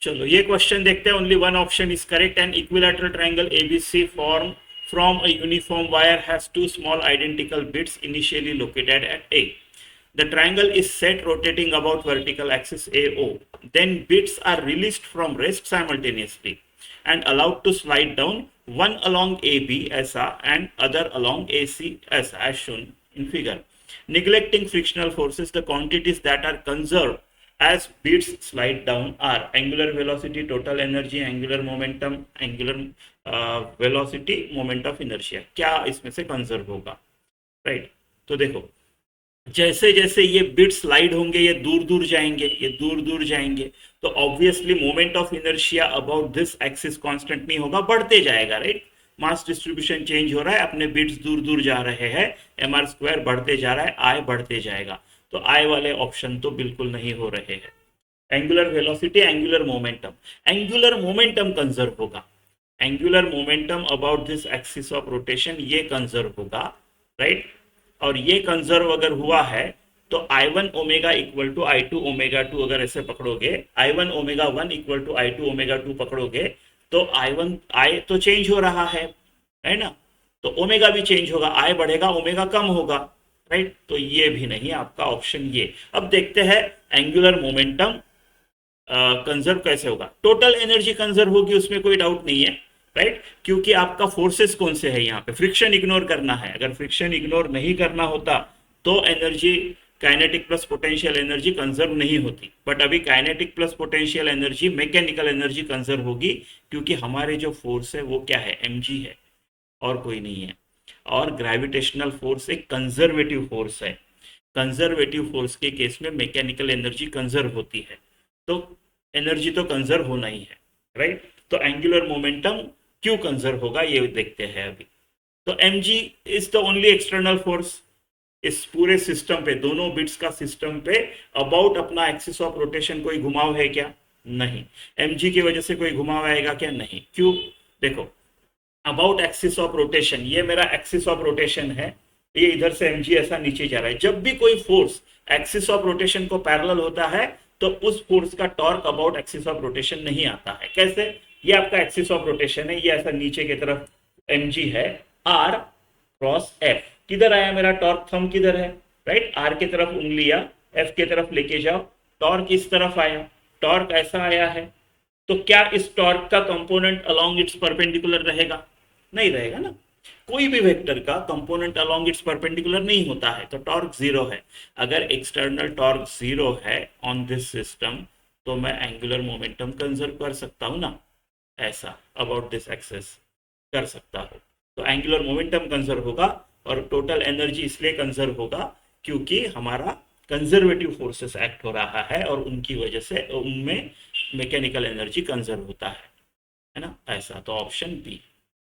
चलो ये क्वेश्चन देखते हैं. Only one option is correct. An equilateral triangle ABC form from a uniform wire has two small identical bits initially located at A. The triangle is set rotating about vertical axis AO. Then bits are released from rest simultaneously and allowed to slide down, one along AB ऐसा and other along AC ऐसा as shown in figure. Neglecting frictional forces, the quantities that are conserved as bits slide down are angular velocity, total energy, angular momentum, angular velocity, moment of inertia. क्या इसमें से conserve होगा? Right. तो देखो, जैसे जैसे ये बिट स्लाइड होंगे ये दूर दूर जाएंगे, ये दूर दूर जाएंगे, तो obviously moment of inertia about this axis constant नहीं होगा, बढ़ते जाएगा. राइट. मास डिस्ट्रीब्यूशन चेंज हो रहा है, अपने बिट्स दूर दूर जा रहे हैं, mr स्क्वायर बढ़ते जा रहा है, आई बढ़ते जाएगा. तो आई वाले ऑप्शन तो बिल्कुल नहीं हो रहे हैं. Angular velocity, angular momentum conserve होगा. Angular momentum about this axis of rotation ये कंजर्व होगा. राइट. और ये कंजर्व अगर हुआ है तो I1 omega equal to I2 omega 2 अगर ऐसे पकड़ोगे, I1 omega 1 equal to I2 omega 2 पकड़ोगे, तो I तो चेंज हो रहा है ना. तो ओमेगा भी चेंज होगा, I बढ़ेगा, ओमेगा कम होगा. राइट. तो ये भी नहीं आपका ऑप्शन ये. अब देखते हैं एंगुलर मोमेंटम कंजर्व कैसे होगा. टोटल एनर्जी कंजर्व होगी, उसमें कोई डाउट नहीं है. राइट. क्योंकि आपका फोर्सेस कौन से है यहाँ पे, फ्रिक्शन इग्नोर करना है. अगर फ्रिक्शन इग्नोर नहीं करना होता तो energy kinetic plus potential energy conserve नहीं होती. बट अभी kinetic plus potential energy mechanical energy conserve होगी, क्योंकि हमारे जो फोर्स है वो क्या है, mg है और कोई नहीं है. और ग्रेविटेशनल फोर्स एक कंजर्वेटिव फोर्स है. कंजर्वेटिव फोर्स के केस में मैकेनिकल एनर्जी कंजर्व होती है, तो एनर्जी तो कंजर्व होना ही है. राइट. तो एंगुलर मोमेंटम क्यों कंजर्व होगा ये देखते हैं अभी. तो mg is the only external force इस पूरे सिस्टम पे, दोनों बिट्स का सिस्टम पे अबाउट अपना एक्सिस ऑफ रोटेशन कोई घुमाव है क्या? नहीं. mg की वजह से कोई घुमाव आएगा क्या? नहीं. क्यों? देखो, अबाउट एक्सिस ऑफ रोटेशन, ये मेरा एक्सिस ऑफ रोटेशन है, ये इधर से mg ऐसा नीचे जा रहा है. जब भी कोई फोर्स एक्सिस ऑफ रोटेशन को पैरेलल होता है तो उस फोर्स का torque about axis of rotation नहीं आता है. कैसे? ये आपका एक्सिस ऑफ रोटेशन है, ये ऐसा नीचे की तरफ mg है, r क्रॉस f. किधर आया मेरा टॉर्क? थंब किधर है? राइट. r की तरफ उंगलियां f की तरफ लेके जाओ, टॉर्क इस तरफ आया, टॉर्क ऐसा आया है. तो क्या इस टॉर्क का कंपोनेंट अलोंग इट्स परपेंडिकुलर रहेगा? नहीं रहेगा ना. कोई भी वेक्टर का कंपोनेंट अलोंग इट्स परपेंडिकुलर नहीं होता है, तो टॉर्क जीरो है. अगर एक्सटर्नल टॉर्क जीरो है ऑन दिस सिस्टम, तो मैं एंगुलर मोमेंटम कंजर्व कर सकता हूं ना, ऐसा अबाउट दिस एक्सिस कर सकता हूं. तो एंगुलर मोमेंटम कंजर्व होगा और टोटल एनर्जी इसलिए कंजर्व होगा क्योंकि हमारा कंजर्वेटिव फोर्सेस एक्ट हो रहा है और उनकी वजह से उनमें मैकेनिकल एनर्जी कंजर्व होता है ना. ऐसा. तो ऑप्शन बी.